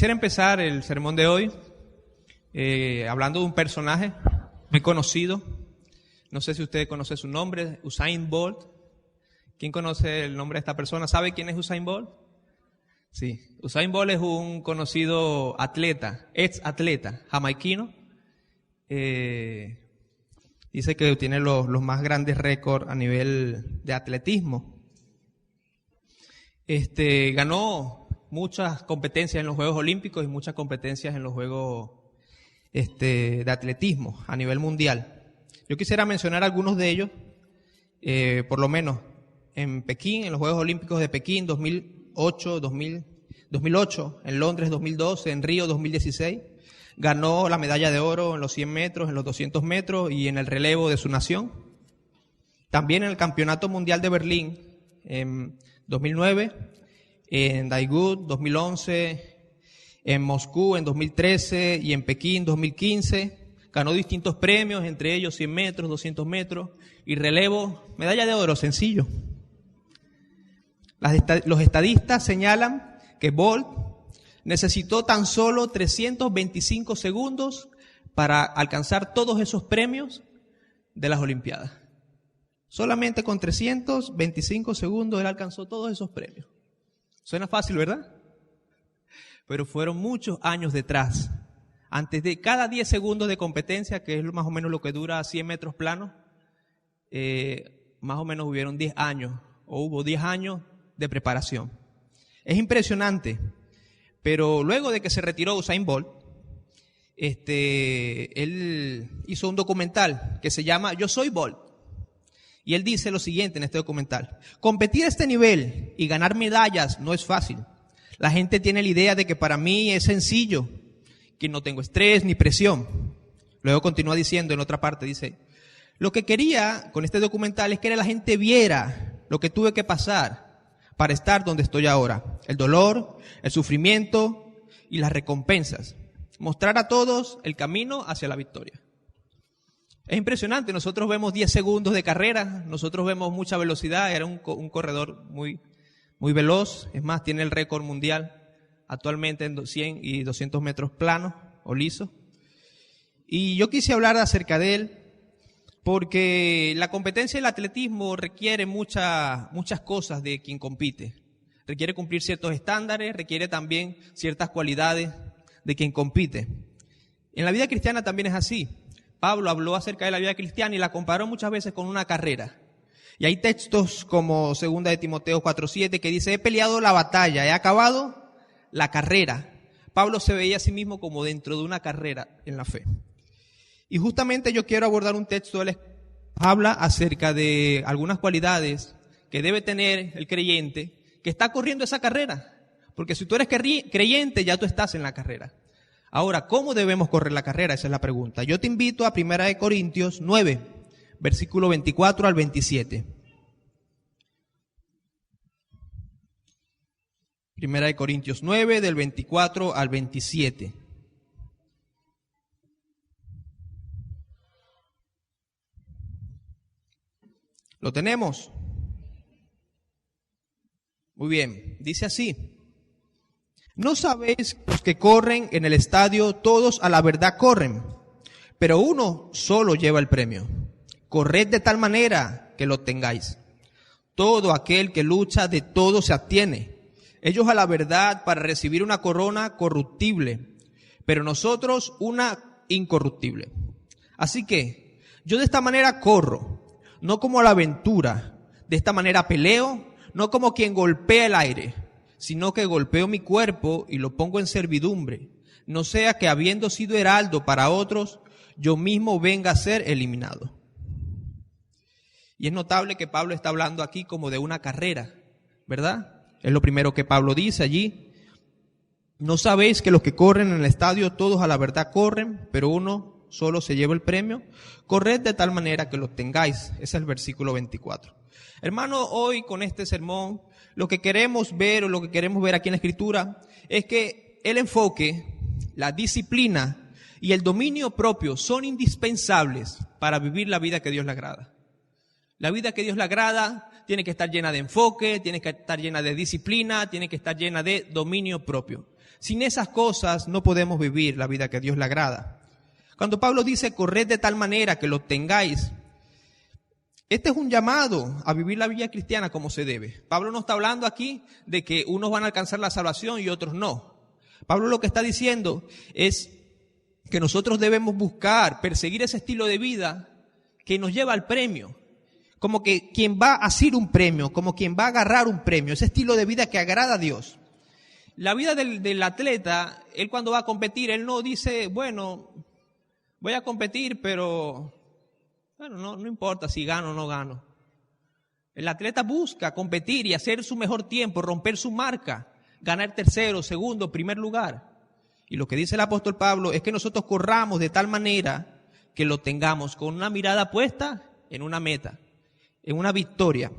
quisiera empezar el sermón de hoy hablando de un personaje muy conocido. No sé si usted conoce su nombre, Usain Bolt. ¿Quién conoce el nombre de esta persona? ¿Sabe quién es Usain Bolt? Sí, Usain Bolt es un conocido atleta, ex atleta jamaiquino. Dice que tiene los más grandes récords a nivel de atletismo. Ganó muchas competencias en los Juegos Olímpicos y muchas competencias en los Juegos de atletismo a nivel mundial. Yo quisiera mencionar algunos de ellos, por lo menos en Pekín, en los Juegos Olímpicos de Pekín 2008, en Londres 2012, en Río 2016. Ganó la medalla de oro en los 100 metros, en los 200 metros y en el relevo de su nación. También en el Campeonato Mundial de Berlín en 2009, en Daegu 2011, en Moscú en 2013 y en Pekín 2015. Ganó distintos premios, entre ellos 100 metros, 200 metros y relevo, medalla de oro, sencillo. Los estadistas señalan que Bolt necesitó tan solo 325 segundos para alcanzar todos esos premios de las Olimpiadas. Solamente con 325 segundos él alcanzó todos esos premios. Suena fácil, ¿verdad? Pero fueron muchos años detrás. Antes de cada 10 segundos de competencia, que es más o menos lo que dura 100 metros planos, más o menos hubieron 10 años, o hubo 10 años de preparación. Es impresionante, pero luego de que se retiró Usain Bolt, él hizo un documental que se llama Yo Soy Bolt. Y él dice lo siguiente en este documental: competir a este nivel y ganar medallas no es fácil. La gente tiene la idea de que para mí es sencillo, que no tengo estrés ni presión. Luego continúa diciendo en otra parte, dice, lo que quería con este documental es que la gente viera lo que tuve que pasar para estar donde estoy ahora. El dolor, el sufrimiento y las recompensas. Mostrar a todos el camino hacia la victoria. Es impresionante, nosotros vemos 10 segundos de carrera, nosotros vemos mucha velocidad, era un corredor muy veloz, es más, tiene el récord mundial actualmente en 100 y 200 metros planos o lisos. Y yo quise hablar acerca de él porque la competencia del atletismo requiere muchas cosas de quien compite. Requiere cumplir ciertos estándares, requiere también ciertas cualidades de quien compite. En la vida cristiana también es así. Pablo habló acerca de la vida cristiana y la comparó muchas veces con una carrera. Y hay textos como 2 de Timoteo 4:7 que dice, he peleado la batalla, he acabado la carrera. Pablo se veía a sí mismo como dentro de una carrera en la fe. Y justamente yo quiero abordar un texto, él habla acerca de algunas cualidades que debe tener el creyente que está corriendo esa carrera. Porque si tú eres creyente, ya tú estás en la carrera. Ahora, ¿cómo debemos correr la carrera? Esa es la pregunta. Yo te invito a 1 Corintios 9, versículo 24 al 27. 1 Corintios 9, del 24 al 27. ¿Lo tenemos? Muy bien, dice así. ¿No sabéis que los que corren en el estadio todos a la verdad corren, pero uno solo lleva el premio? Corred de tal manera que lo tengáis. Todo aquel que lucha de todo se abstiene. Ellos a la verdad para recibir una corona corruptible, pero nosotros una incorruptible. Así que yo de esta manera corro, no como a la aventura. De esta manera peleo, no como quien golpea el aire, sino que golpeo mi cuerpo y lo pongo en servidumbre, no sea que habiendo sido heraldo para otros, yo mismo venga a ser eliminado. Y es notable que Pablo está hablando aquí como de una carrera, ¿verdad? Es lo primero que Pablo dice allí. ¿No sabéis que los que corren en el estadio todos a la verdad corren, pero uno solo se lleva el premio? Corred de tal manera que lo tengáis. Ese es el versículo 24. Hermano, hoy con este sermón, lo que queremos ver o lo que queremos ver aquí en la Escritura es que el enfoque, la disciplina y el dominio propio son indispensables para vivir la vida que Dios le agrada. La vida que Dios le agrada tiene que estar llena de enfoque, tiene que estar llena de disciplina, tiene que estar llena de dominio propio. Sin esas cosas no podemos vivir la vida que a Dios le agrada. Cuando Pablo dice, corred de tal manera que lo obtengáis, este es un llamado a vivir la vida cristiana como se debe. Pablo no está hablando aquí de que unos van a alcanzar la salvación y otros no. Pablo lo que está diciendo es que nosotros debemos buscar, perseguir ese estilo de vida que nos lleva al premio. Como que quien va a asir un premio, como quien va a agarrar un premio, ese estilo de vida que agrada a Dios. La vida del atleta, él cuando va a competir, él no dice, bueno, voy a competir, pero bueno, no importa si gano o no gano. El atleta busca competir y hacer su mejor tiempo, romper su marca, ganar tercero, segundo, primer lugar. Y lo que dice el apóstol Pablo es que nosotros corramos de tal manera que lo tengamos con una mirada puesta en una meta, en una victoria.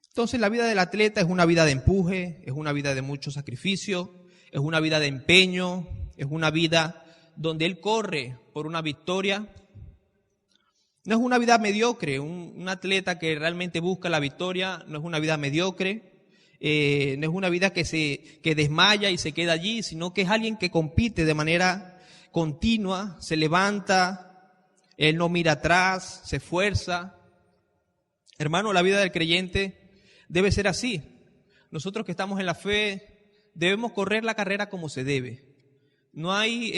Entonces la vida del atleta es una vida de empuje, es una vida de mucho sacrificio, es una vida de empeño, es una vida donde él corre por una victoria. No es una vida mediocre, un atleta que realmente busca la victoria no es una vida mediocre, no es una vida que desmaya y se queda allí, sino que es alguien que compite de manera continua, se levanta, él no mira atrás, se esfuerza. Hermano, la vida del creyente debe ser así. Nosotros que estamos en la fe debemos correr la carrera como se debe. No hay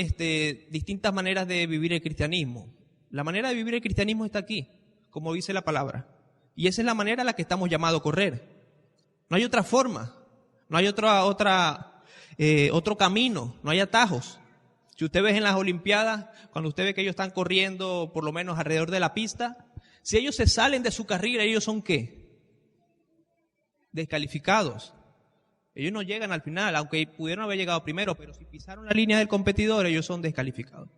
distintas maneras de vivir el cristianismo. La manera de vivir el cristianismo está aquí, como dice la palabra. Y esa es la manera en la que estamos llamados a correr. No hay otra forma, no hay otro camino, no hay atajos. Si usted ve en las Olimpiadas, cuando usted ve que ellos están corriendo por lo menos alrededor de la pista, si ellos se salen de su carrera, ¿ellos son qué? Descalificados. Ellos no llegan al final, aunque pudieron haber llegado primero, pero si pisaron la línea del competidor, ellos son descalificados.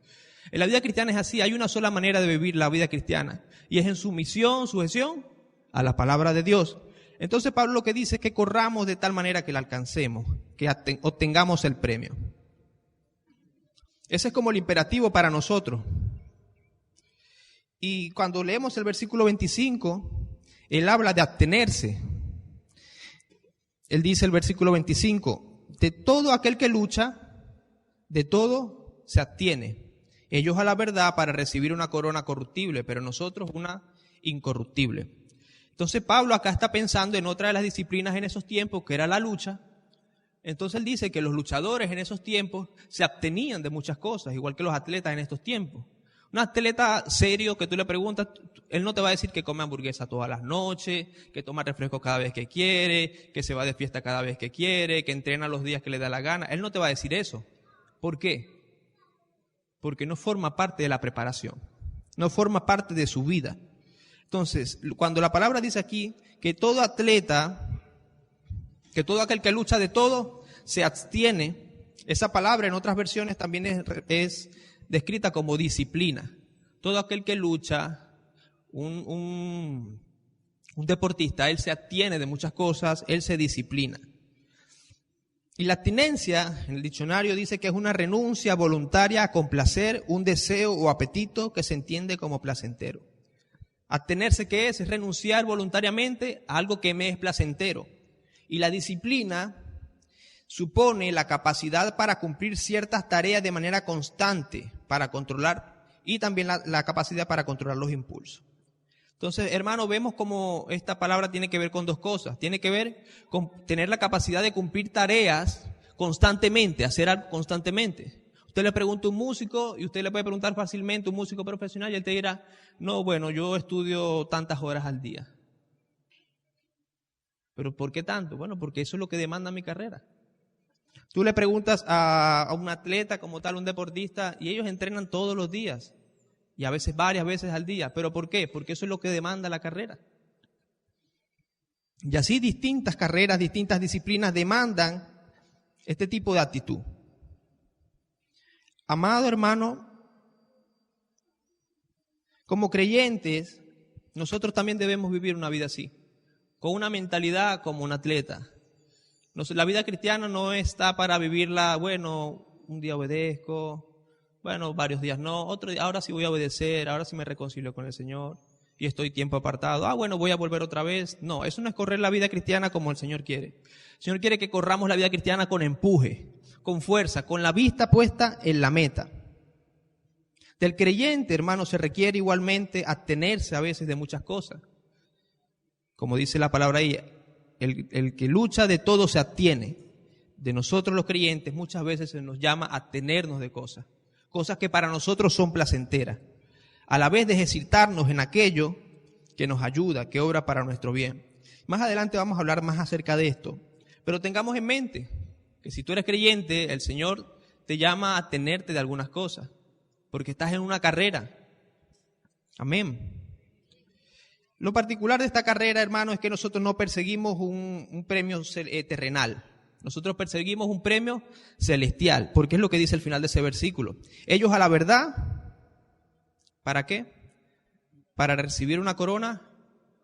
En la vida cristiana es así, hay una sola manera de vivir la vida cristiana, y es en sumisión, sujeción a la palabra de Dios. Entonces Pablo lo que dice es que corramos de tal manera que la alcancemos, que obtengamos el premio. Ese es como el imperativo para nosotros. Y cuando leemos el versículo 25, él habla de abstenerse. Él dice el versículo 25, de todo aquel que lucha, de todo se abstiene. Ellos a la verdad para recibir una corona corruptible, pero nosotros una incorruptible. Entonces Pablo acá está pensando en otra de las disciplinas en esos tiempos, que era la lucha. Entonces él dice que los luchadores en esos tiempos se abstenían de muchas cosas, igual que los atletas en estos tiempos. Un atleta serio que tú le preguntas, él no te va a decir que come hamburguesa todas las noches, que toma refresco cada vez que quiere, que se va de fiesta cada vez que quiere, que entrena los días que le da la gana. Él no te va a decir eso. ¿Por qué? Porque no forma parte de la preparación, no forma parte de su vida. Entonces, cuando la palabra dice aquí que todo atleta, que todo aquel que lucha de todo, se abstiene, esa palabra en otras versiones también es descrita como disciplina. Todo aquel que lucha, un deportista, él se abstiene de muchas cosas, él se disciplina. Y la abstinencia, en el diccionario dice que es una renuncia voluntaria a complacer un deseo o apetito que se entiende como placentero. Abstenerse, ¿qué es? Es renunciar voluntariamente a algo que me es placentero. Y la disciplina supone la capacidad para cumplir ciertas tareas de manera constante, para controlar, y también la capacidad para controlar los impulsos. Entonces, hermano, vemos cómo esta palabra tiene que ver con dos cosas. Tiene que ver con tener la capacidad de cumplir tareas constantemente, hacer algo constantemente. Usted le pregunta a un músico y usted le puede preguntar fácilmente a un músico profesional y él te dirá, no, bueno, yo estudio tantas horas al día. ¿Pero por qué tanto? Bueno, porque eso es lo que demanda mi carrera. Tú le preguntas a un atleta como tal, un deportista, y ellos entrenan todos los días. Y a veces varias veces al día. ¿Pero por qué? Porque eso es lo que demanda la carrera. Y así distintas carreras, distintas disciplinas demandan este tipo de actitud. Amado hermano, como creyentes, nosotros también debemos vivir una vida así, con una mentalidad como un atleta. La vida cristiana no está para vivirla, bueno, un día obedezco, bueno, varios días no, otro día, ahora sí voy a obedecer, ahora sí me reconcilio con el Señor. y estoy tiempo apartado. Bueno, voy a volver otra vez. No, eso no es correr la vida cristiana como el Señor quiere. El Señor quiere que corramos la vida cristiana con empuje, con fuerza, con la vista puesta en la meta. Del creyente, hermano, se requiere igualmente abstenerse a veces de muchas cosas. Como dice la palabra ahí, el que lucha de todo se abstiene. De nosotros los creyentes muchas veces se nos llama a abstenernos de cosas que para nosotros son placenteras, a la vez de ejercitarnos en aquello que nos ayuda, que obra para nuestro bien. Más adelante vamos a hablar más acerca de esto, pero tengamos en mente que si tú eres creyente, el Señor te llama a abstenerte de algunas cosas, porque estás en una carrera. Amén. Lo particular de esta carrera, hermano, es que nosotros no perseguimos un premio terrenal. Nosotros perseguimos un premio celestial, porque es lo que dice el final de ese versículo. Ellos a la verdad, ¿para qué? Para recibir una corona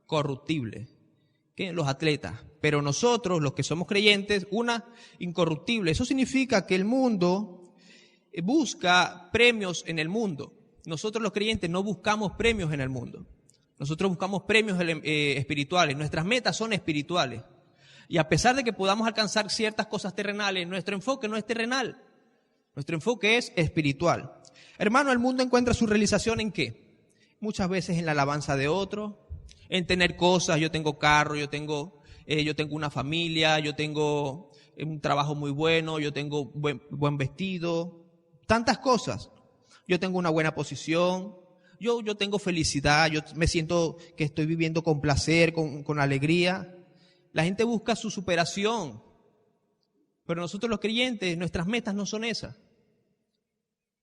corruptible. ¿Qué? Los atletas. Pero nosotros, los que somos creyentes, una incorruptible. Eso significa que el mundo busca premios en el mundo. Nosotros los creyentes no buscamos premios en el mundo. Nosotros buscamos premios espirituales. Nuestras metas son espirituales. Y a pesar de que podamos alcanzar ciertas cosas terrenales, nuestro enfoque no es terrenal. Nuestro enfoque es espiritual. Hermano, el mundo encuentra su realización ¿en qué? Muchas veces en la alabanza de otros, en tener cosas. Yo tengo carro, yo tengo una familia, yo tengo un trabajo muy bueno, yo tengo buen vestido, tantas cosas. Yo tengo una buena posición, yo tengo felicidad, yo me siento que estoy viviendo con placer, con alegría. La gente busca su superación, pero nosotros los creyentes, nuestras metas no son esas.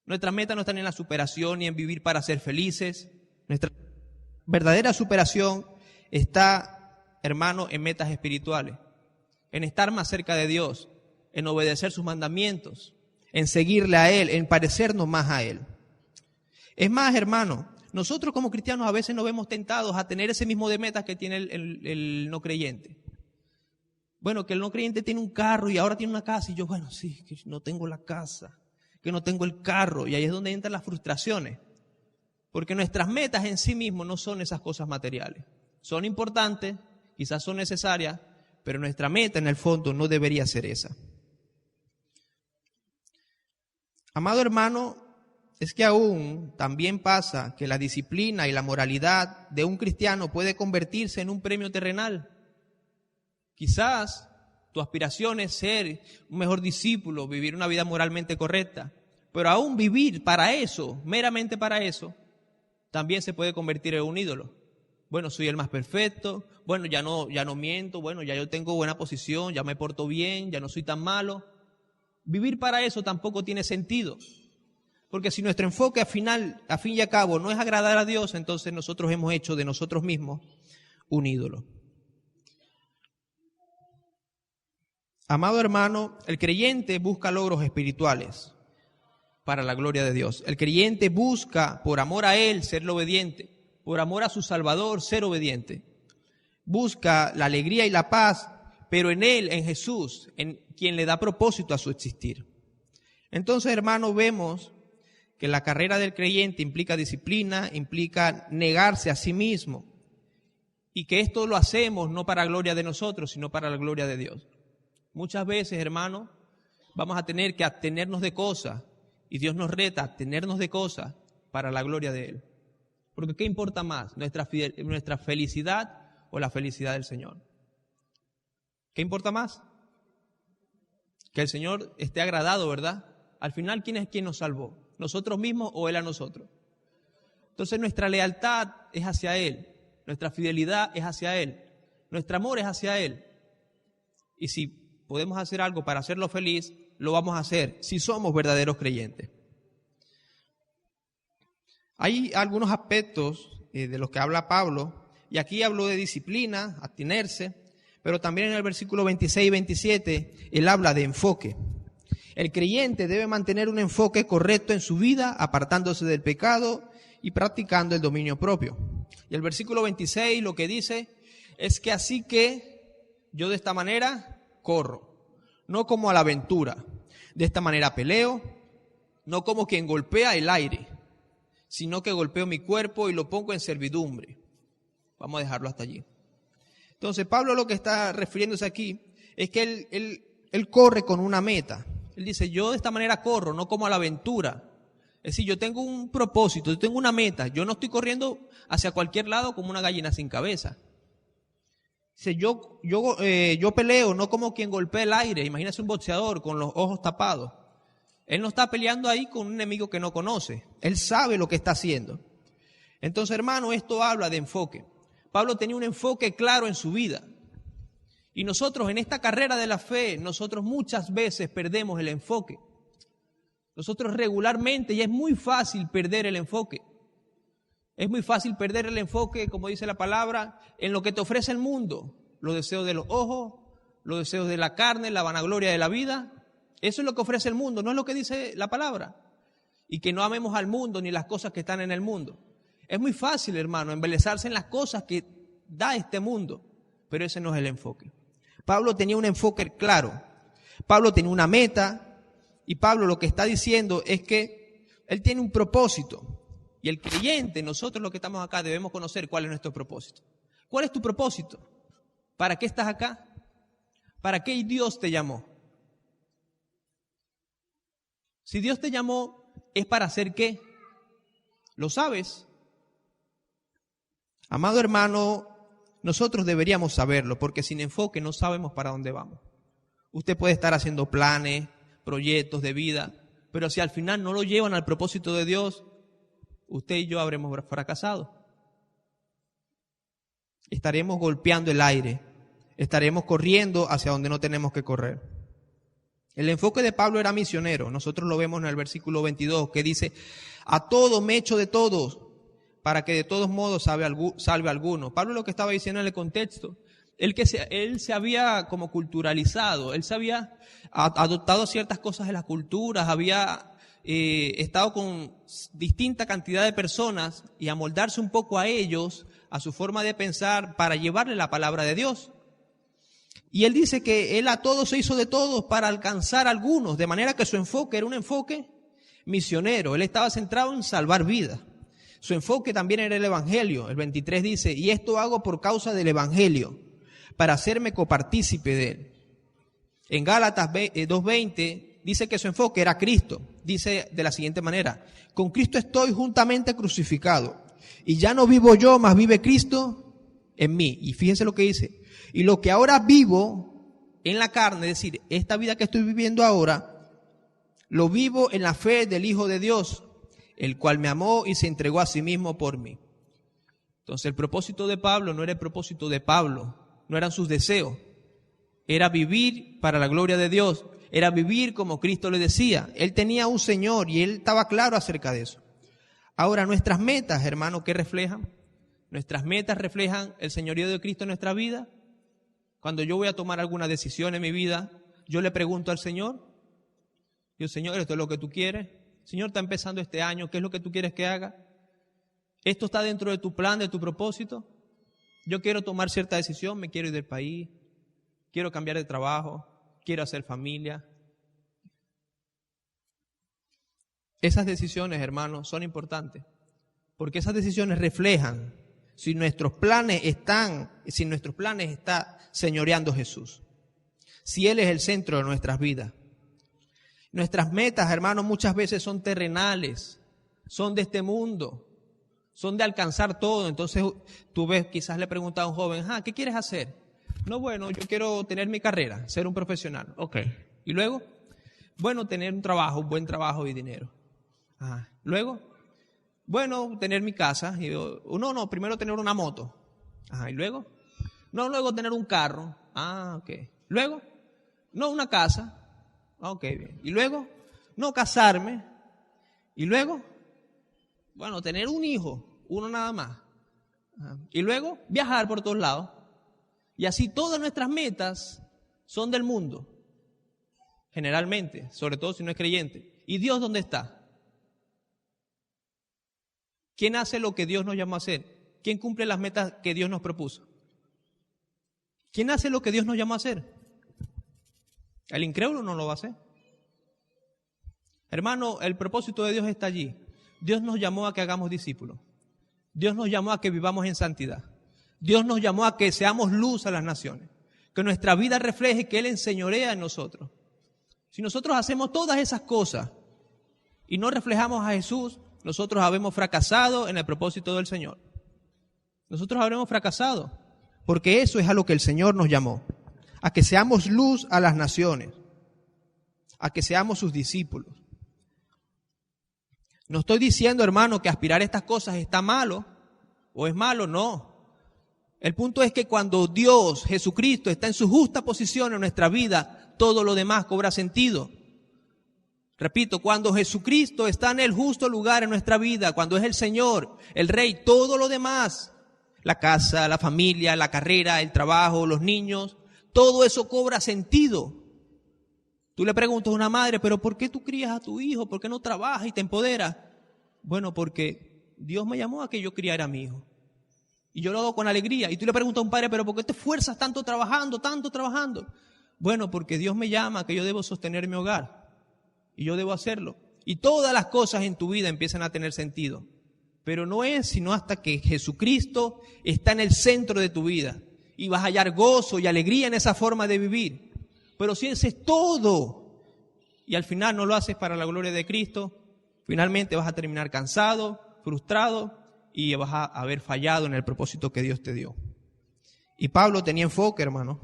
Nuestras metas no están en la superación ni en vivir para ser felices. Nuestra verdadera superación está, hermano, en metas espirituales, en estar más cerca de Dios, en obedecer sus mandamientos, en seguirle a Él, en parecernos más a Él. Es más, hermano, nosotros como cristianos a veces nos vemos tentados a tener ese mismo de metas que tiene el no creyente. Bueno, que el no creyente tiene un carro y ahora tiene una casa y yo, bueno, sí, que no tengo la casa, que no tengo el carro, y ahí es donde entran las frustraciones. Porque nuestras metas en sí mismos no son esas cosas materiales. Son importantes, quizás son necesarias, pero nuestra meta en el fondo no debería ser esa. Amado hermano, es que aún también pasa que la disciplina y la moralidad de un cristiano puede convertirse en un premio terrenal. Quizás tu aspiración es ser un mejor discípulo, vivir una vida moralmente correcta, pero aún vivir para eso, meramente para eso, también se puede convertir en un ídolo. Bueno, soy el más perfecto, bueno, ya no miento, bueno, ya yo tengo buena posición, ya me porto bien, ya no soy tan malo. Vivir para eso tampoco tiene sentido, porque si nuestro enfoque a fin y a cabo no es agradar a Dios, entonces nosotros hemos hecho de nosotros mismos un ídolo. Amado hermano, el creyente busca logros espirituales para la gloria de Dios. El creyente busca, por amor a Él, serle obediente. Por amor a su Salvador, ser obediente. Busca la alegría y la paz, pero en Él, en Jesús, en quien le da propósito a su existir. Entonces, hermano, vemos que la carrera del creyente implica disciplina, implica negarse a sí mismo. Y que esto lo hacemos no para gloria de nosotros, sino para la gloria de Dios. Muchas veces, hermano, vamos a tener que abstenernos de cosas y Dios nos reta a abstenernos de cosas para la gloria de Él. Porque ¿qué importa más? ¿Nuestra felicidad o la felicidad del Señor? ¿Qué importa más? Que el Señor esté agradado, ¿verdad? Al final, ¿quién es quien nos salvó? ¿Nosotros mismos o Él a nosotros? Entonces nuestra lealtad es hacia Él, nuestra fidelidad es hacia Él, nuestro amor es hacia Él. Y si podemos hacer algo para hacerlo feliz, lo vamos a hacer si somos verdaderos creyentes. Hay algunos aspectos de los que habla Pablo, y aquí habló de disciplina, abstenerse, pero también en el versículo 26 y 27 él habla de enfoque. El creyente debe mantener un enfoque correcto en su vida, apartándose del pecado y practicando el dominio propio. Y el versículo 26 lo que dice es que así que yo de esta manera corro, no como a la aventura. De esta manera peleo, no como quien golpea el aire, sino que golpeo mi cuerpo y lo pongo en servidumbre, Vamos a dejarlo hasta allí. Entonces, Pablo lo que está refiriéndose aquí es que él corre con una meta. Él dice, yo de esta manera corro, no como a la aventura. Es decir, yo tengo un propósito, yo tengo una meta. Yo no estoy corriendo hacia cualquier lado como una gallina sin cabeza. Dice, yo peleo no como quien golpea el aire. Imagínese un boxeador con los ojos tapados. Él no está peleando ahí con un enemigo que no conoce. Él sabe lo que está haciendo. Entonces, hermano, esto habla de enfoque. Pablo tenía un enfoque claro en su vida. Y nosotros en esta carrera de la fe, nosotros muchas veces perdemos el enfoque. Nosotros regularmente, ya es muy fácil perder el enfoque. Es muy fácil perder el enfoque, como dice la palabra, en lo que te ofrece el mundo. Los deseos de los ojos, los deseos de la carne, la vanagloria de la vida. Eso es lo que ofrece el mundo, no es lo que dice la palabra. Y que no amemos al mundo ni las cosas que están en el mundo. Es muy fácil, hermano, embelezarse en las cosas que da este mundo, pero ese no es el enfoque. Pablo tenía un enfoque claro. Pablo tenía una meta. Y Pablo lo que está diciendo es que él tiene un propósito. Y el creyente, nosotros los que estamos acá, debemos conocer cuál es nuestro propósito. ¿Cuál es tu propósito? ¿Para qué estás acá? ¿Para qué Dios te llamó? Si Dios te llamó, ¿es para hacer qué? ¿Lo sabes? Amado hermano, nosotros deberíamos saberlo, porque sin enfoque no sabemos para dónde vamos. Usted puede estar haciendo planes, proyectos de vida, pero si al final no lo llevan al propósito de Dios, usted y yo habremos fracasado. Estaremos golpeando el aire, estaremos corriendo hacia donde no tenemos que correr. El enfoque de Pablo era misionero. Nosotros lo vemos en el versículo 22, que dice, a todos me echo de todos, para que de todos modos salve a alguno. Pablo lo que estaba diciendo en el contexto, él se había como culturalizado, él se había adoptado ciertas cosas de las culturas, había estado con distinta cantidad de personas y amoldarse un poco a ellos, a su forma de pensar, para llevarle la palabra de Dios. Y él dice que él a todos se hizo de todos para alcanzar a algunos, de manera que su enfoque era un enfoque misionero. Él estaba centrado en salvar vidas. Su enfoque también era el evangelio. El 23 dice, y esto hago por causa del evangelio, para hacerme copartícipe de él. En Gálatas 2:20 dice que su enfoque era Cristo. Dice de la siguiente manera, con Cristo estoy juntamente crucificado, y ya no vivo yo, mas vive Cristo en mí. Y fíjense lo que dice, y lo que ahora vivo en la carne, es decir, esta vida que estoy viviendo ahora, lo vivo en la fe del Hijo de Dios, el cual me amó y se entregó a sí mismo por mí. Entonces el propósito de Pablo no era el propósito de Pablo, no eran sus deseos, era vivir para la gloria de Dios, era vivir como Cristo le decía. Él tenía un Señor y él estaba claro acerca de eso. Ahora, nuestras metas, hermano, ¿qué reflejan? Nuestras metas reflejan el señorío de Cristo en nuestra vida. Cuando yo voy a tomar alguna decisión en mi vida, yo le pregunto al Señor, yo, Señor, ¿esto es lo que tú quieres? Señor, está empezando este año, ¿qué es lo que tú quieres que haga? ¿Esto está dentro de tu plan, de tu propósito? Yo quiero tomar cierta decisión, me quiero ir del país, quiero cambiar de trabajo, quiero hacer familia. Esas decisiones, hermanos, son importantes, porque esas decisiones reflejan si nuestros planes está señoreando Jesús, si Él es el centro de nuestras vidas. Nuestras metas, hermanos, muchas veces son terrenales, son de este mundo, son de alcanzar todo. Entonces tú ves, quizás le preguntas a un joven, ¿qué quieres hacer? No, bueno, yo quiero tener mi carrera, ser un profesional. Ok. ¿Y luego? Bueno, tener un trabajo, un buen trabajo y dinero. ¿Luego? Bueno, tener mi casa. Y yo, no, primero tener una moto. ¿Y luego? No, luego tener un carro. Ok. ¿Luego? No, una casa. Ok, bien. ¿Y luego? No, casarme. ¿Y luego? Bueno, tener un hijo, uno nada más. Y luego, viajar por todos lados. Y así todas nuestras metas son del mundo. Generalmente, sobre todo si no es creyente. ¿Y Dios dónde está? ¿Quién hace lo que Dios nos llamó a hacer? ¿Quién cumple las metas que Dios nos propuso? ¿Quién hace lo que Dios nos llamó a hacer? El incrédulo no lo va a hacer. Hermano, el propósito de Dios está allí. Dios nos llamó a que hagamos discípulos. Dios nos llamó a que vivamos en santidad. Dios nos llamó a que seamos luz a las naciones, que nuestra vida refleje que Él enseñorea en nosotros. Si nosotros hacemos todas esas cosas y no reflejamos a Jesús, nosotros habremos fracasado en el propósito del Señor. Nosotros habremos fracasado, porque eso es a lo que el Señor nos llamó, a que seamos luz a las naciones, a que seamos sus discípulos. No estoy diciendo, hermano, que aspirar a estas cosas está malo o es malo, no. El punto es que cuando Dios, Jesucristo, está en su justa posición en nuestra vida, todo lo demás cobra sentido. Repito, cuando Jesucristo está en el justo lugar en nuestra vida, cuando es el Señor, el Rey, todo lo demás, la casa, la familia, la carrera, el trabajo, los niños, todo eso cobra sentido. Tú le preguntas a una madre, pero ¿por qué tú crías a tu hijo? ¿Por qué no trabajas y te empoderas? Bueno, porque Dios me llamó a que yo criara a mi hijo. Y yo lo hago con alegría. Y tú le preguntas a un padre, pero ¿por qué te esfuerzas tanto trabajando, tanto trabajando? Bueno, porque Dios me llama a que yo debo sostener mi hogar. Y yo debo hacerlo. Y todas las cosas en tu vida empiezan a tener sentido. Pero no es sino hasta que Jesucristo está en el centro de tu vida. Y vas a hallar gozo y alegría en esa forma de vivir. Pero si haces todo y al final no lo haces para la gloria de Cristo, finalmente vas a terminar cansado, frustrado y vas a haber fallado en el propósito que Dios te dio. Y Pablo tenía enfoque, hermano.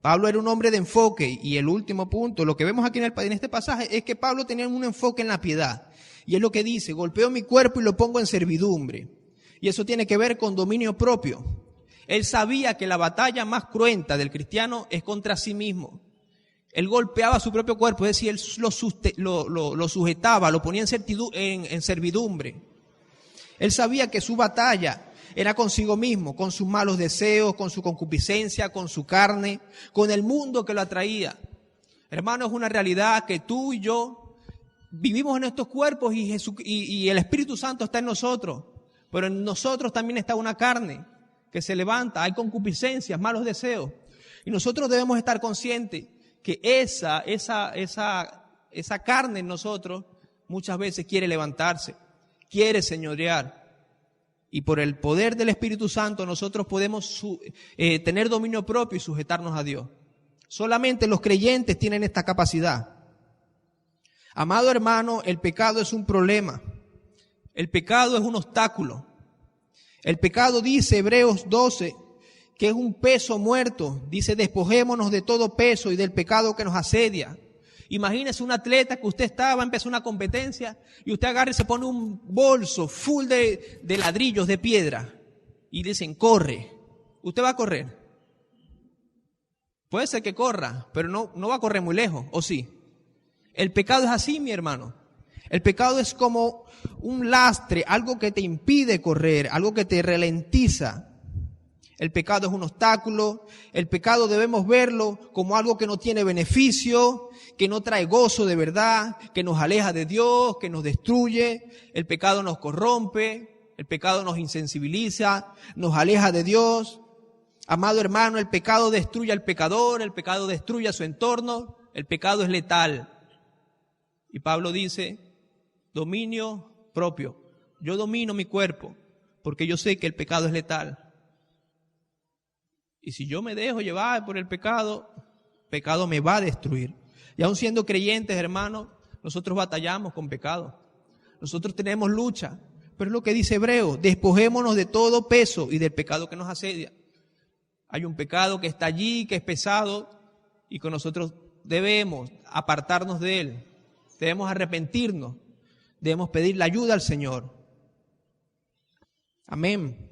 Pablo era un hombre de enfoque. Y el último punto, lo que vemos aquí en este pasaje, es que Pablo tenía un enfoque en la piedad. Y es lo que dice: golpeo mi cuerpo y lo pongo en servidumbre. Y eso tiene que ver con dominio propio. Él sabía que la batalla más cruenta del cristiano es contra sí mismo. Él golpeaba su propio cuerpo, es decir, él lo sujetaba, lo ponía en servidumbre. Él sabía que su batalla era consigo mismo, con sus malos deseos, con su concupiscencia, con su carne, con el mundo que lo atraía. Hermano, es una realidad que tú y yo vivimos en estos cuerpos y el Espíritu Santo está en nosotros, pero en nosotros también está una carne que se levanta, hay concupiscencias, malos deseos. Y nosotros debemos estar conscientes que esa carne en nosotros muchas veces quiere levantarse, quiere señorear. Y por el poder del Espíritu Santo nosotros podemos tener dominio propio y sujetarnos a Dios. Solamente los creyentes tienen esta capacidad. Amado hermano, el pecado es un problema. El pecado es un obstáculo. El pecado, dice Hebreos 12, que es un peso muerto. Dice: despojémonos de todo peso y del pecado que nos asedia. Imagínese un atleta que usted va a empezar una competencia y usted agarra y se pone un bolso full de ladrillos de piedra y dicen: corre. ¿Usted va a correr? Puede ser que corra, pero no va a correr muy lejos, ¿o sí? El pecado es así, mi hermano. El pecado es como un lastre, algo que te impide correr, algo que te ralentiza. El pecado es un obstáculo. El pecado debemos verlo como algo que no tiene beneficio, que no trae gozo de verdad, que nos aleja de Dios, que nos destruye. El pecado nos corrompe, el pecado nos insensibiliza, nos aleja de Dios. Amado hermano, el pecado destruye al pecador, el pecado destruye a su entorno, el pecado es letal. Y Pablo dice: dominio propio. Yo domino mi cuerpo porque yo sé que el pecado es letal. Y si yo me dejo llevar por el pecado me va a destruir. Y aun siendo creyentes, hermanos, nosotros batallamos con pecado. Nosotros tenemos lucha. Pero es lo que dice Hebreos: despojémonos de todo peso y del pecado que nos asedia. Hay un pecado que está allí, que es pesado, y que nosotros debemos apartarnos de él. Debemos arrepentirnos. Debemos pedir la ayuda al Señor. Amén.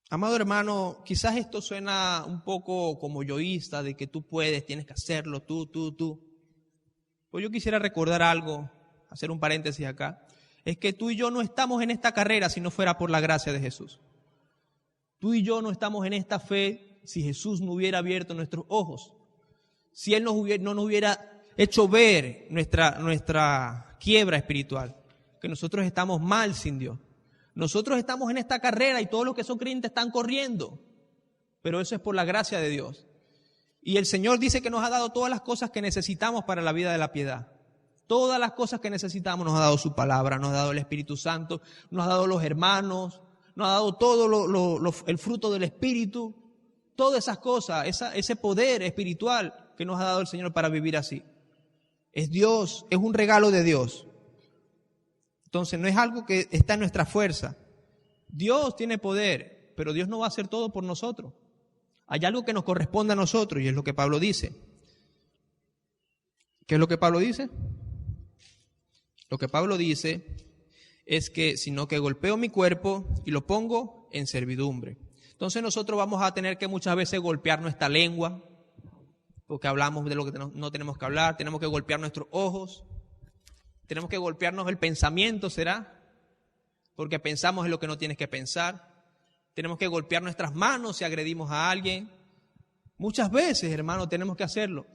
Amado hermano, quizás esto suena un poco como yoísta, de que tú puedes, tienes que hacerlo, tú. Pues yo quisiera recordar algo, hacer un paréntesis acá. Es que tú y yo no estamos en esta carrera si no fuera por la gracia de Jesús. Tú y yo no estamos en esta fe si Jesús no hubiera abierto nuestros ojos. Si Él no nos hubiera hecho ver nuestra quiebra espiritual, que nosotros estamos mal sin Dios. Nosotros estamos en esta carrera y todos los que son creyentes están corriendo, pero eso es por la gracia de Dios. Y el Señor dice que nos ha dado todas las cosas que necesitamos para la vida de la piedad. Todas las cosas que necesitamos nos ha dado su palabra, nos ha dado el Espíritu Santo, nos ha dado los hermanos, nos ha dado todo el fruto del Espíritu, todas esas cosas, ese poder espiritual que nos ha dado el Señor para vivir así. Es Dios, es un regalo de Dios. Entonces no es algo que está en nuestra fuerza. Dios tiene poder, pero Dios no va a hacer todo por nosotros. Hay algo que nos corresponde a nosotros y es lo que Pablo dice. ¿Qué es lo que Pablo dice? Lo que Pablo dice es que sino que golpeo mi cuerpo y lo pongo en servidumbre. Entonces nosotros vamos a tener que muchas veces golpear nuestra lengua, porque hablamos de lo que no tenemos que hablar, tenemos que golpear nuestros ojos, tenemos que golpearnos el pensamiento, ¿será? Porque pensamos en lo que no tienes que pensar. Tenemos que golpear nuestras manos si agredimos a alguien. Muchas veces, hermano, tenemos que hacerlo,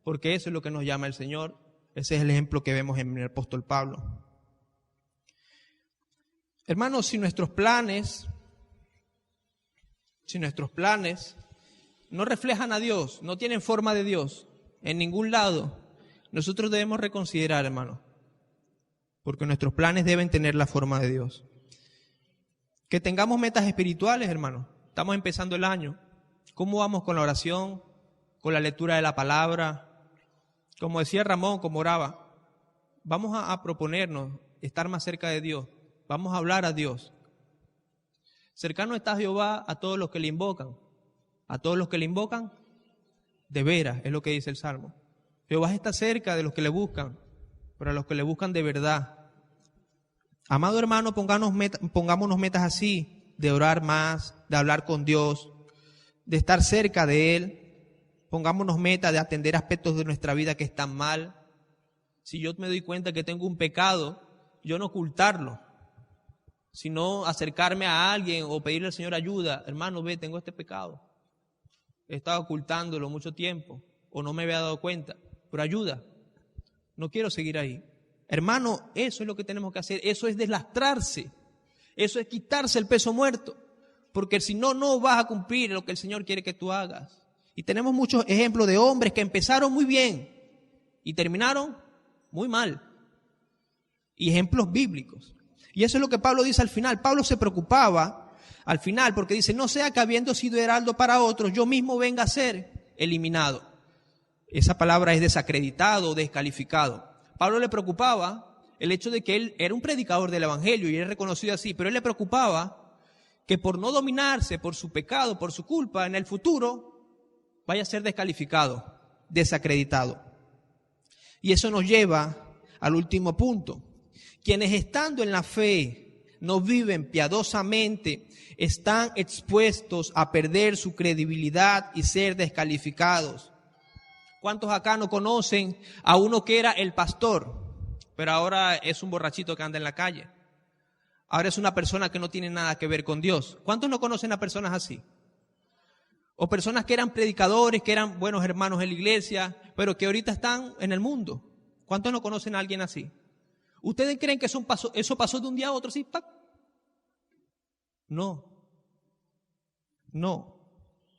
porque eso es lo que nos llama el Señor. Ese es el ejemplo que vemos en el apóstol Pablo. Hermanos, si nuestros planes no reflejan a Dios, no tienen forma de Dios en ningún lado, nosotros debemos reconsiderar, hermano, porque nuestros planes deben tener la forma de Dios. Que tengamos metas espirituales, hermano. Estamos empezando el año. ¿Cómo vamos con la oración, con la lectura de la palabra? Como decía Ramón, como oraba, vamos a proponernos estar más cerca de Dios. Vamos a hablar a Dios. Cercano está Jehová a todos los que le invocan. A todos los que le invocan, de veras, es lo que dice el Salmo. Jehová está cerca de los que le buscan, pero a los que le buscan de verdad. Amado hermano, pongámonos metas así, de orar más, de hablar con Dios, de estar cerca de Él. Pongámonos metas de atender aspectos de nuestra vida que están mal. Si yo me doy cuenta que tengo un pecado, yo no ocultarlo, sino acercarme a alguien o pedirle al Señor ayuda. Hermano, ve, tengo este pecado. He estado ocultándolo mucho tiempo o no me había dado cuenta, pero ayuda. No quiero seguir ahí. Hermano, eso es lo que tenemos que hacer. Eso es deslastrarse. Eso es quitarse el peso muerto. Porque si no, no vas a cumplir lo que el Señor quiere que tú hagas. Y tenemos muchos ejemplos de hombres que empezaron muy bien y terminaron muy mal. Y ejemplos bíblicos. Y eso es lo que Pablo dice al final. Pablo se preocupaba al final porque dice, no sea que habiendo sido heraldo para otros, yo mismo venga a ser eliminado. Esa palabra es desacreditado o descalificado. Pablo le preocupaba el hecho de que él era un predicador del evangelio y era reconocido así, pero él le preocupaba que por no dominarse, por su pecado, por su culpa, en el futuro vaya a ser descalificado, desacreditado. Y eso nos lleva al último punto. Quienes estando en la fe no viven piadosamente, están expuestos a perder su credibilidad y ser descalificados. ¿Cuántos acá no conocen a uno que era el pastor, pero ahora es un borrachito que anda en la calle? Ahora es una persona que no tiene nada que ver con Dios. ¿Cuántos no conocen a personas así? O personas que eran predicadores, que eran buenos hermanos en la iglesia, pero que ahorita están en el mundo. ¿Cuántos no conocen a alguien así? ¿Ustedes creen que eso pasó de un día a otro así? ¡Pac! No.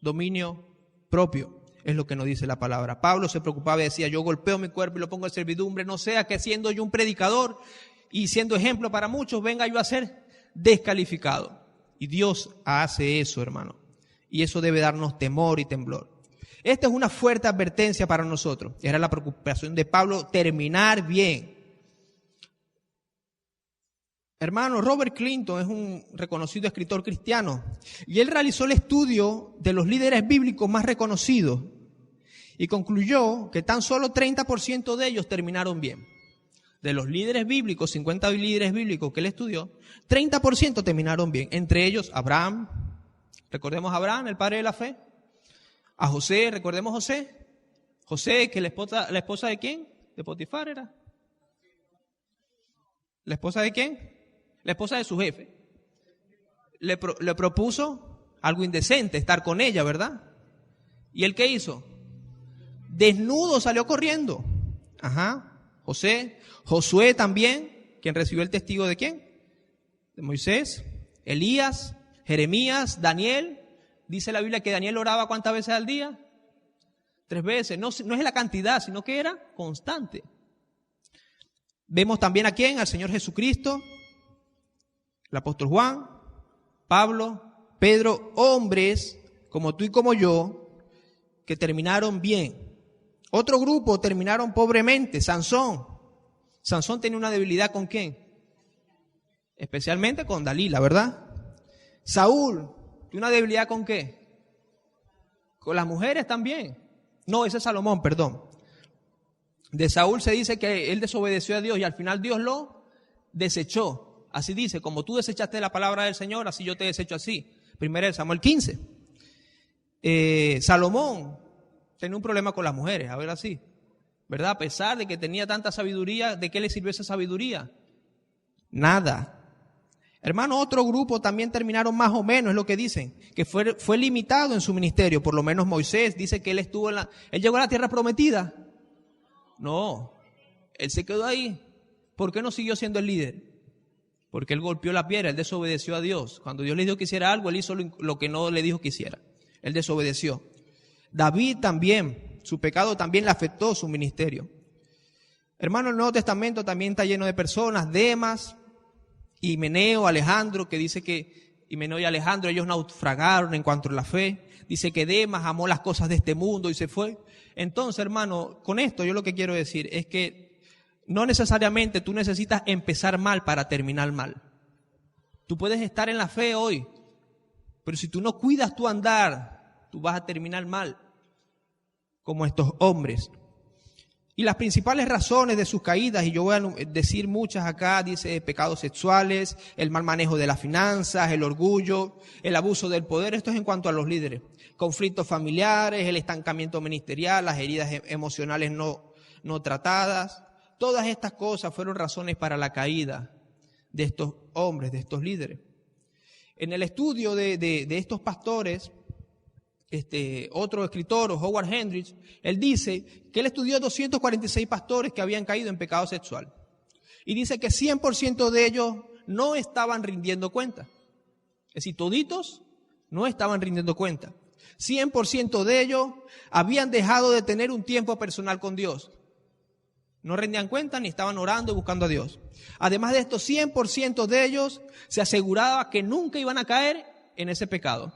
Dominio propio. Es lo que nos dice la palabra. Pablo se preocupaba y decía, yo golpeo mi cuerpo y lo pongo en servidumbre, no sea que siendo yo un predicador y siendo ejemplo para muchos, venga yo a ser descalificado. Y Dios hace eso, hermano. Y eso debe darnos temor y temblor. Esta es una fuerte advertencia para nosotros. Era la preocupación de Pablo, terminar bien. Hermano, Robert Clinton es un reconocido escritor cristiano y él realizó el estudio de los líderes bíblicos más reconocidos y concluyó que tan solo 30% de ellos terminaron bien. De los líderes bíblicos, 50 líderes bíblicos que él estudió, 30% terminaron bien. Entre ellos Abraham, recordemos a Abraham, el padre de la fe. A José, recordemos a José. José, que la esposa de quién? ¿De Potifar era? ¿La esposa de quién? La esposa de su jefe. Le propuso algo indecente, estar con ella, ¿verdad? ¿Y él qué hizo? Desnudo salió corriendo. Josué también, quien recibió el testigo de quién? De Moisés, Elías, Jeremías, Daniel. Dice la Biblia que Daniel oraba ¿cuántas veces al día? 3 veces. No es la cantidad, sino que era constante. Vemos también a quién, al Señor Jesucristo, el apóstol Juan, Pablo, Pedro, hombres como tú y como yo, que terminaron bien. Otro grupo terminaron pobremente, Sansón. Sansón tenía una debilidad ¿con quién? Especialmente con Dalila, ¿verdad? Saúl, ¿tiene una debilidad con qué? Con las mujeres también. No, ese es Salomón, perdón. De Saúl se dice que él desobedeció a Dios y al final Dios lo desechó. Así dice, como tú desechaste la palabra del Señor, así yo te desecho así. 1 Samuel 15. Salomón tenía un problema con las mujeres, a ver así, ¿verdad? A pesar de que tenía tanta sabiduría, ¿de qué le sirvió esa sabiduría? Nada. Hermano, otro grupo también terminaron más o menos, es lo que dicen, que fue limitado en su ministerio. Por lo menos Moisés dice que él llegó a la tierra prometida. No, él se quedó ahí. ¿Por qué no siguió siendo el líder? Porque él golpeó la piedra, él desobedeció a Dios. Cuando Dios le dijo que hiciera algo, él hizo lo que no le dijo que hiciera. Él desobedeció. David también, su pecado también le afectó su ministerio. Hermano, el Nuevo Testamento también está lleno de personas, Demas, Himeneo, Alejandro, que dice que Himeneo y Alejandro, ellos naufragaron en cuanto a la fe. Dice que Demas amó las cosas de este mundo y se fue. Entonces, hermano, con esto yo lo que quiero decir es que no necesariamente tú necesitas empezar mal para terminar mal. Tú puedes estar en la fe hoy, pero si tú no cuidas tu andar, tú vas a terminar mal, como estos hombres. Y las principales razones de sus caídas, y yo voy a decir muchas acá, dice pecados sexuales, el mal manejo de las finanzas, el orgullo, el abuso del poder, esto es en cuanto a los líderes, conflictos familiares, el estancamiento ministerial, las heridas emocionales no tratadas, todas estas cosas fueron razones para la caída de estos hombres, de estos líderes. En el estudio de estos pastores, otro escritor, Howard Hendricks, él dice que él estudió 246 pastores que habían caído en pecado sexual. Y dice que 100% de ellos no estaban rindiendo cuenta. Es decir, toditos no estaban rindiendo cuenta. 100% de ellos habían dejado de tener un tiempo personal con Dios. No rendían cuenta ni estaban orando y buscando a Dios. Además de esto, 100% de ellos se aseguraba que nunca iban a caer en ese pecado.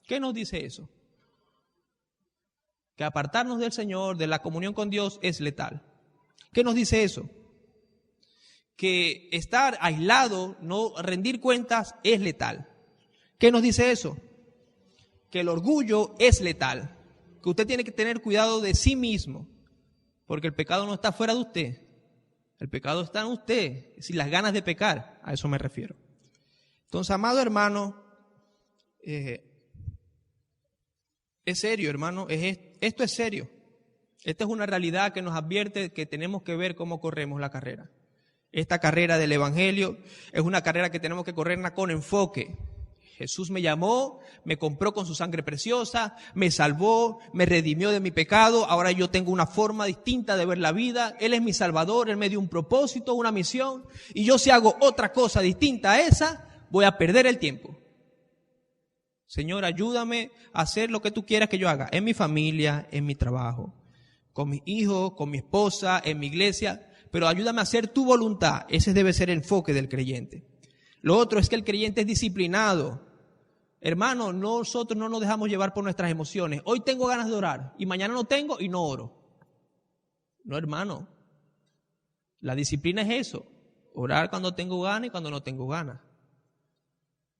¿Qué nos dice eso? Que apartarnos del Señor, de la comunión con Dios, es letal. ¿Qué nos dice eso? Que estar aislado, no rendir cuentas, es letal. ¿Qué nos dice eso? Que el orgullo es letal. Que usted tiene que tener cuidado de sí mismo. Porque el pecado no está fuera de usted. El pecado está en usted. Es decir, las ganas de pecar, a eso me refiero. Entonces, amado hermano, es serio, hermano. Esto es serio. Esta es una realidad que nos advierte que tenemos que ver cómo corremos la carrera. Esta carrera del Evangelio es una carrera que tenemos que correrla con enfoque. Jesús me llamó, me compró con su sangre preciosa, me salvó, me redimió de mi pecado. Ahora yo tengo una forma distinta de ver la vida. Él es mi Salvador, Él me dio un propósito, una misión. Y yo si hago otra cosa distinta a esa, voy a perder el tiempo. Señor, ayúdame a hacer lo que tú quieras que yo haga, en mi familia, en mi trabajo, con mis hijos, con mi esposa, en mi iglesia, pero ayúdame a hacer tu voluntad. Ese debe ser el enfoque del creyente. Lo otro es que el creyente es disciplinado. Hermano, nosotros no nos dejamos llevar por nuestras emociones. Hoy tengo ganas de orar y mañana no tengo y no oro. No, hermano. La disciplina es eso. Orar cuando tengo ganas y cuando no tengo ganas.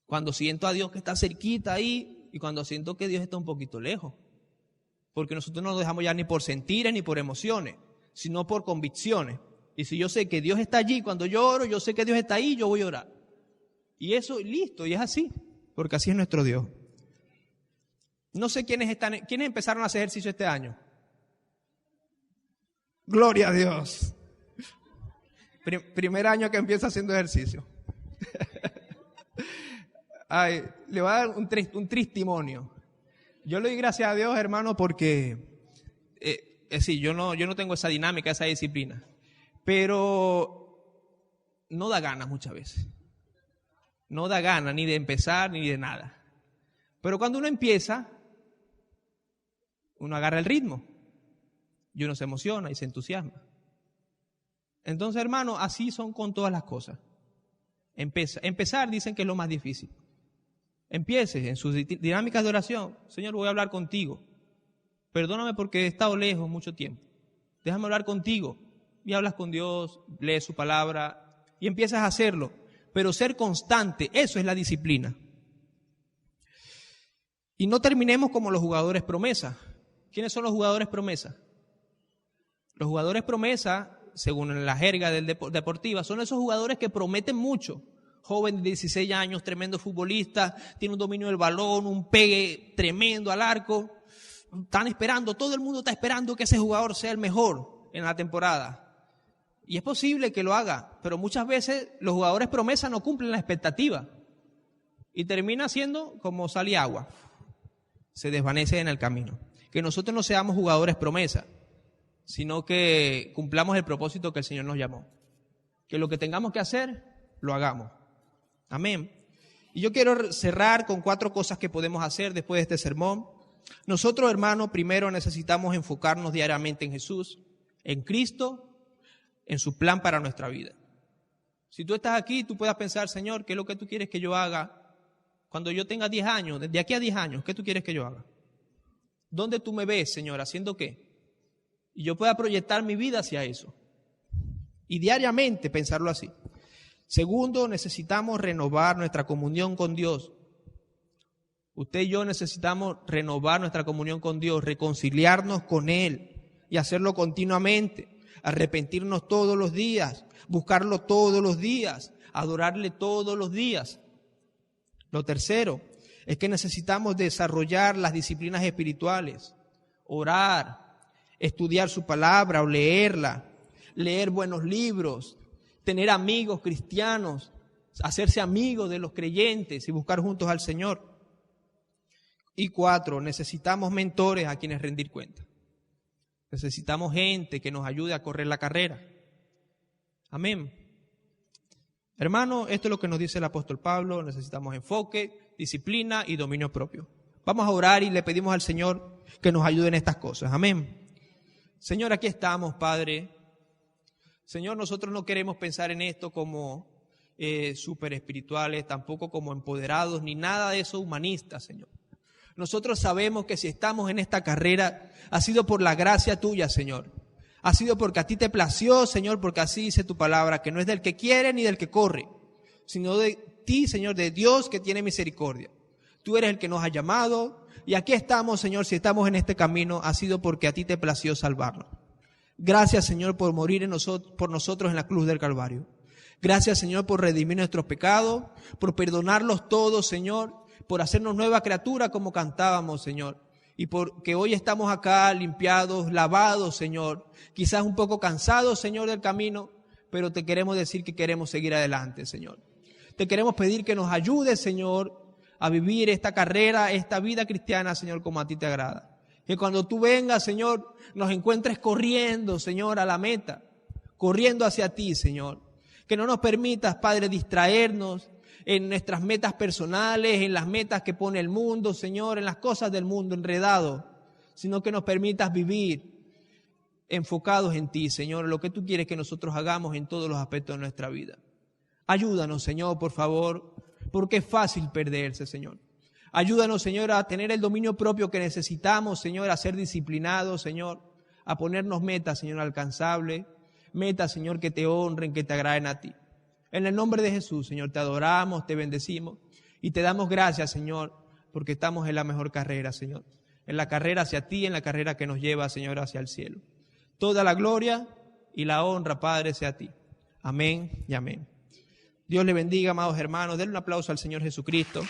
Cuando siento a Dios que está cerquita ahí y cuando siento que Dios está un poquito lejos. Porque nosotros no nos dejamos ya ni por sentires ni por emociones, sino por convicciones. Y si yo sé que Dios está allí, cuando yo oro, yo sé que Dios está ahí, yo voy a orar. Y eso, listo, y es así, porque así es nuestro Dios. No sé quiénes empezaron a hacer ejercicio este año. Gloria a Dios. Primer año que empieza haciendo ejercicio. Ay, le voy a dar un testimonio. Yo le doy gracias a Dios, hermano, porque sí, yo no tengo esa dinámica, esa disciplina. Pero no da ganas muchas veces. No da ganas ni de empezar ni de nada. Pero cuando uno empieza, uno agarra el ritmo y uno se emociona y se entusiasma. Entonces, hermano, así son con todas las cosas. Empezar dicen que es lo más difícil. Empiece en sus dinámicas de oración. Señor, voy a hablar contigo. Perdóname porque he estado lejos mucho tiempo. Déjame hablar contigo. Y hablas con Dios, lees su palabra y empiezas a hacerlo. Pero ser constante, eso es la disciplina. Y no terminemos como los jugadores promesa. ¿Quiénes son los jugadores promesa? Los jugadores promesa, según la jerga deportiva, son esos jugadores que prometen mucho. Joven de 16 años, tremendo futbolista, tiene un dominio del balón, un pegue tremendo al arco. Están esperando, todo el mundo está esperando que ese jugador sea el mejor en la temporada. Y es posible que lo haga, pero muchas veces los jugadores promesa no cumplen la expectativa. Y termina siendo como sal y agua. Se desvanece en el camino. Que nosotros no seamos jugadores promesa, sino que cumplamos el propósito que el Señor nos llamó. Que lo que tengamos que hacer, lo hagamos. Amén. Y yo quiero cerrar con 4 cosas que podemos hacer después de este sermón. Nosotros, hermanos, primero necesitamos enfocarnos diariamente en Jesús, en Cristo, en su plan para nuestra vida. Si tú estás aquí, tú puedas pensar, Señor, ¿qué es lo que tú quieres que yo haga cuando yo tenga 10 años? Desde aquí a 10 años, ¿qué tú quieres que yo haga? ¿Dónde tú me ves, Señor, haciendo qué? Y yo pueda proyectar mi vida hacia eso. Y diariamente pensarlo así. Segundo, necesitamos renovar nuestra comunión con Dios. Usted y yo necesitamos renovar nuestra comunión con Dios, reconciliarnos con Él y hacerlo continuamente. Arrepentirnos todos los días, buscarlo todos los días, adorarle todos los días. Lo tercero es que necesitamos desarrollar las disciplinas espirituales, orar, estudiar su palabra o leerla, leer buenos libros, tener amigos cristianos, hacerse amigos de los creyentes y buscar juntos al Señor. Y 4, necesitamos mentores a quienes rendir cuenta. Necesitamos gente que nos ayude a correr la carrera. Amén. Hermano, esto es lo que nos dice el apóstol Pablo. Necesitamos enfoque, disciplina y dominio propio. Vamos a orar y le pedimos al Señor que nos ayude en estas cosas. Amén. Señor, aquí estamos, Padre. Señor, nosotros no queremos pensar en esto como súper espirituales, tampoco como empoderados, ni nada de eso humanista, Señor. Nosotros sabemos que si estamos en esta carrera, ha sido por la gracia tuya, Señor. Ha sido porque a ti te plació, Señor, porque así dice tu palabra, que no es del que quiere ni del que corre, sino de ti, Señor, de Dios que tiene misericordia. Tú eres el que nos ha llamado y aquí estamos, Señor, si estamos en este camino, ha sido porque a ti te plació salvarnos. Gracias, Señor, por morir por nosotros en la cruz del Calvario. Gracias, Señor, por redimir nuestros pecados, por perdonarlos todos, Señor, por hacernos nueva criatura como cantábamos, Señor. Y porque hoy estamos acá limpiados, lavados, Señor. Quizás un poco cansados, Señor, del camino, pero te queremos decir que queremos seguir adelante, Señor. Te queremos pedir que nos ayudes, Señor, a vivir esta carrera, esta vida cristiana, Señor, como a ti te agrada. Que cuando tú vengas, Señor, nos encuentres corriendo, Señor, a la meta, corriendo hacia ti, Señor. Que no nos permitas, Padre, distraernos en nuestras metas personales, en las metas que pone el mundo, Señor, en las cosas del mundo enredado, sino que nos permitas vivir enfocados en ti, Señor, lo que tú quieres que nosotros hagamos en todos los aspectos de nuestra vida. Ayúdanos, Señor, por favor, porque es fácil perderse, Señor. Ayúdanos, Señor, a tener el dominio propio que necesitamos, Señor, a ser disciplinados, Señor, a ponernos metas, Señor, alcanzables, metas, Señor, que te honren, que te agraden a ti. En el nombre de Jesús, Señor, te adoramos, te bendecimos y te damos gracias, Señor, porque estamos en la mejor carrera, Señor. En la carrera hacia ti, en la carrera que nos lleva, Señor, hacia el cielo. Toda la gloria y la honra, Padre, sea a ti. Amén y amén. Dios le bendiga, amados hermanos. Denle un aplauso al Señor Jesucristo.